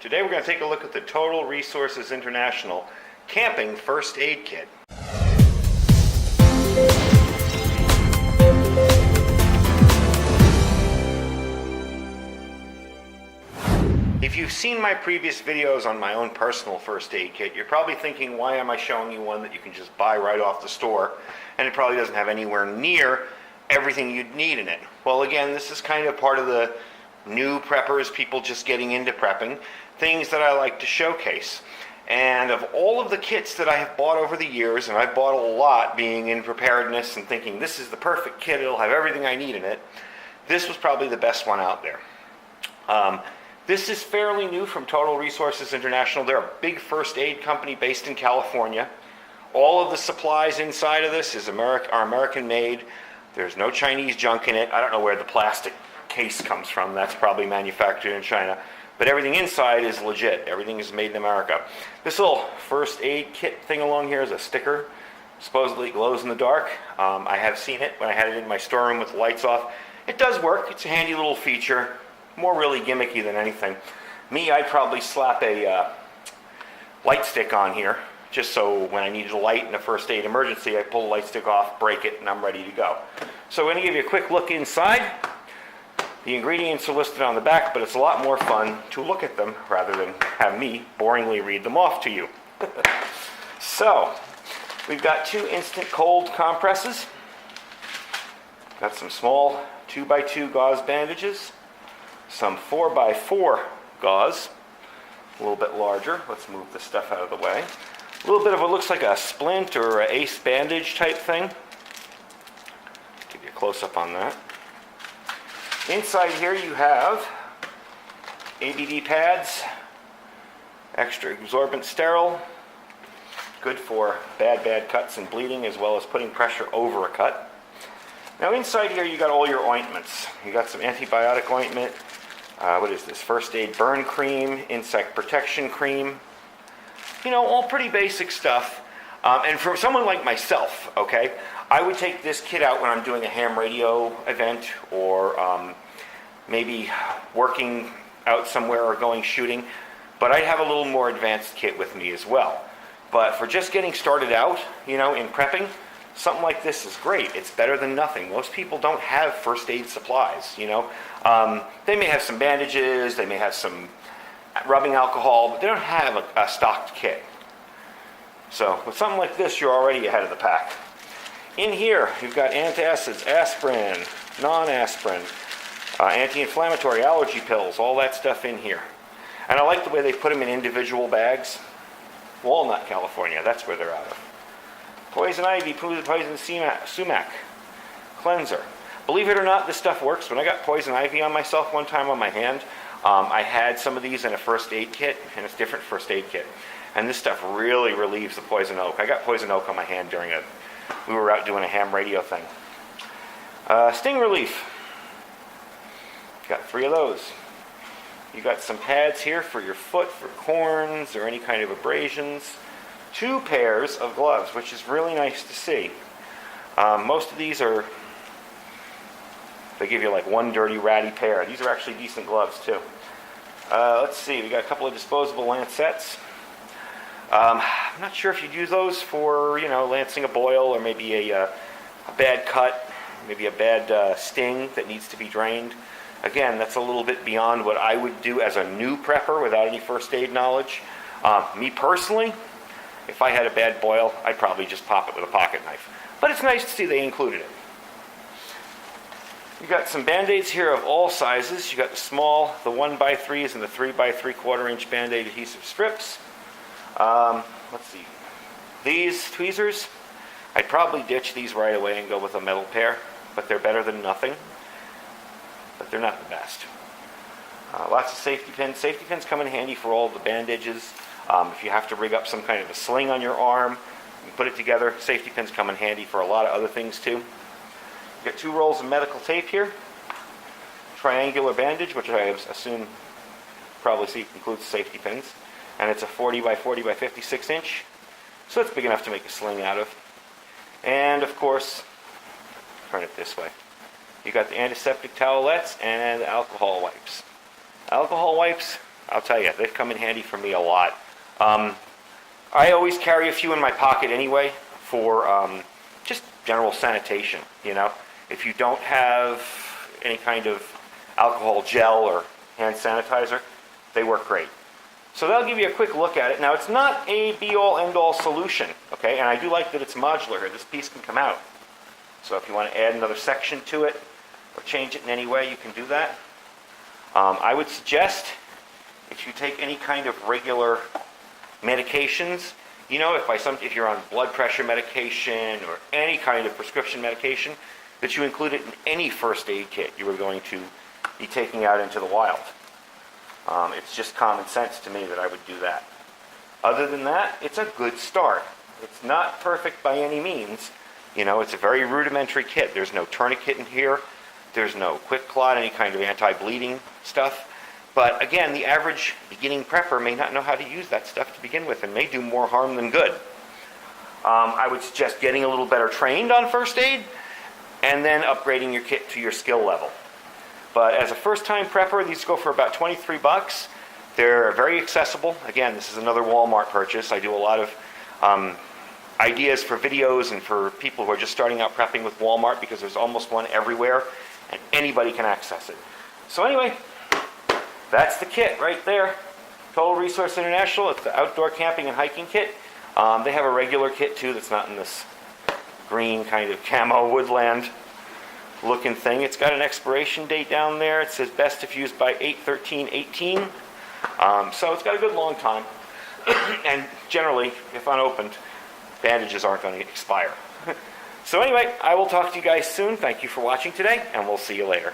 Today we're going to take a look at the Total Resources International Camping First Aid Kit. If you've seen my previous videos on my own personal first aid kit, you're probably thinking, why am I showing you one that you can just buy right off the store, and it probably doesn't have anywhere near everything you'd need in it. Well, again, this is kind of part of the new preppers, people just getting into prepping, things that I like to showcase. And of all of the kits that I have bought over the years, and I've bought a lot being in preparedness and thinking this is the perfect kit, it'll have everything I need in it, this was probably the best one out there. This is fairly new from Total Resources International. They're a big first aid company based in California. All of the supplies inside of this are American made. There's no Chinese junk in it. I don't know where the plastic case comes from. That's probably manufactured in China. But everything inside is legit. Everything is made in America. This little first aid kit thing along here is a sticker. Supposedly it glows in the dark. I have seen it when I had it in my storeroom with the lights off. It does work. It's a handy little feature. More really gimmicky than anything. Me, I'd probably slap a light stick on here, just so when I needed a light in a first aid emergency, I pull the light stick off, break it, and I'm ready to go. So we're going to give you a quick look inside. The ingredients are listed on the back, but it's a lot more fun to look at them rather than have me boringly read them off to you. So, we've got 2 instant cold compresses. Got some small 2x2 gauze bandages. Some 4x4 gauze. A little bit larger. Let's move this stuff out of the way. A little bit of what looks like a splint or an ace bandage type thing. Give you a close-up on that. Inside here you have Abd Pads, extra absorbent sterile, good for bad cuts and bleeding as well as putting pressure over a cut. Now inside here you got all your ointments. You got some antibiotic ointment, what is this, first aid burn cream, insect protection cream, you know, all pretty basic stuff. And for someone like myself, okay, I would take this kit out when I'm doing a ham radio event or maybe working out somewhere or going shooting, but I'd have a little more advanced kit with me as well. But for just getting started out, you know, in prepping, something like this is great. It's better than nothing. Most people don't have first aid supplies, you know. They may have some bandages, they may have some rubbing alcohol, but they don't have a stocked kit. So with something like this, you're already ahead of the pack. In here, you've got antacids, aspirin, non-aspirin, anti-inflammatory, allergy pills, all that stuff in here. And I like the way they put them in individual bags. Walnut, California, that's where they're out of. Poison ivy, poison sumac, cleanser. Believe it or not, this stuff works. When I got poison ivy on myself one time on my hand, I had some of these in a first aid kit, and it's a different first aid kit. And this stuff really relieves the poison oak. I got poison oak on my hand during we were out doing a ham radio thing. Sting relief. Got 3 of those. You got some pads here for your foot, for corns or any kind of abrasions. 2 pairs of gloves, which is really nice to see. Most of these they give you like 1 dirty, ratty pair. These are actually decent gloves too. Let's see, we got a couple of disposable Lancets. I'm not sure if you'd use those for, you know, lancing a boil or maybe a bad cut, maybe a bad sting that needs to be drained. Again, that's a little bit beyond what I would do as a new prepper without any first aid knowledge. Me personally, if I had a bad boil, I'd probably just pop it with a pocket knife. But it's nice to see they included it. You got some Band-Aids here of all sizes. You got the small, the 1x3s, and the 3x3/4 inch Band-Aid adhesive strips. Let's see. These tweezers, I'd probably ditch these right away and go with a metal pair, but they're better than nothing. But they're not the best. Lots of safety pins. Safety pins come in handy for all the bandages. If you have to rig up some kind of a sling on your arm, you put it together. Safety pins come in handy for a lot of other things too. You got 2 rolls of medical tape here. Triangular bandage, which I assume probably includes safety pins. And it's a 40x40x56 inch. So it's big enough to make a sling out of. And of course, turn it this way. You got the antiseptic towelettes and the alcohol wipes. Alcohol wipes, I'll tell you, they've come in handy for me a lot. I always carry a few in my pocket anyway for just general sanitation, you know. If you don't have any kind of alcohol gel or hand sanitizer, they work great. So that'll give you a quick look at it. Now, it's not a be-all, end-all solution, okay? And I do like that it's modular here. This piece can come out. So if you want to add another section to it or change it in any way, you can do that. I would suggest if you take any kind of regular medications, you know, if you're on blood pressure medication or any kind of prescription medication, that you include it in any first aid kit you were going to be taking out into the wild. It's just common sense to me that I would do that. Other than that, it's a good start. It's not perfect by any means. You know, it's a very rudimentary kit. There's no tourniquet in here. There's no quick clot, any kind of anti-bleeding stuff. But again, the average beginning prepper may not know how to use that stuff to begin with and may do more harm than good. I would suggest getting a little better trained on first aid and then upgrading your kit to your skill level. But as a first-time prepper, these go for about $23. They're very accessible. Again, this is another Walmart purchase. I do a lot of ideas for videos and for people who are just starting out prepping with Walmart because there's almost one everywhere and anybody can access it. So anyway, that's the kit right there. Total Resource International. It's the outdoor camping and hiking kit. They have a regular kit too that's not in this green kind of camo woodland looking thing. It's got an expiration date down there. It says best if used by 8/13/18. So it's got a good long time. And generally, if unopened, bandages aren't going to expire. So anyway, I will talk to you guys soon. Thank you for watching today, and we'll see you later.